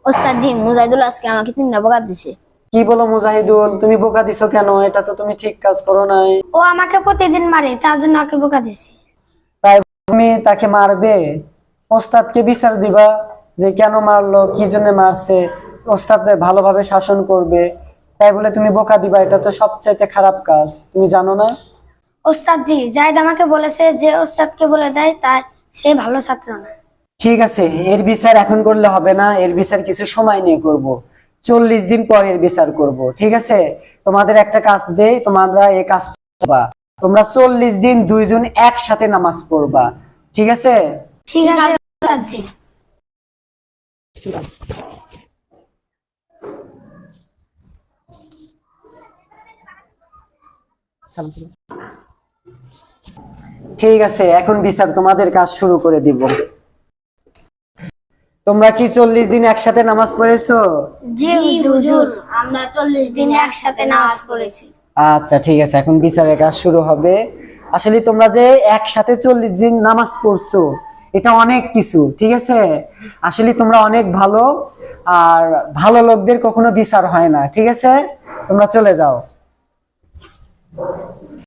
ওস্তাদ জি, মুজাহিদুল আজকে আমাকে 3টা বোকা দিছে। কি বলো মুজাহিদুল, তুমি বোকা দিছো কেন? এটা তো তুমি ঠিক কাজ করো নাই। ও আমাকে প্রতিদিন মারে, তার জন্য ওকে বোকা দিছি। তাই তুমি তাকে মারবে? ওস্তাদকে বিচার দিবা যে কেন মারলো, কি জন্য মারছে। ওস্তাদ ভালোভাবে শাসন করবে, তাই বলে তুমি বোকা দিবা? এটা তো সবচাইতে খারাপ কাজ, তুমি জানো না? ওস্তাদ জি, জাহিদ আমাকে বলেছে যে ওস্তাদকে বলে দেয়, তাই সে ভালো ছাত্র না। ঠিক আছে, এর বিচার এখন করলে হবে না, এর বিচার কিছু সময় নিয়ে করব। 40 দিন পর এর বিচার করব, ঠিক আছে? তোমাদের একটা কাজ দেই, তোমরা এই কাজটা করবা। তোমরা 40 দিন দুইজন একসাথে নামাজ পড়বা, ঠিক আছে? ঠিক আছে ওস্তাদ জি। ঠিক আছে, এখন বিচার তোমাদের কাজ শুরু করে দিব। তোমরা কি 40 দিন একসাথে নামাজ পড়েছো? জি জি হুজুর। হুজুর, আমরা 40 দিন একসাথে নামাজ পড়েছি। আচ্ছা ঠিক আছে, এখন বিচারের কাজ শুরু হবে। আসলে তোমরা যে একসাথে 40 দিন নামাজ পড়ছো, এটা অনেক কিছু, ঠিক আছে? আসলে তোমরা অনেক ভালো, আর ভালো লোকদের কখনো বিচার হয় না, ঠিক আছে? তোমরা চলে যাও।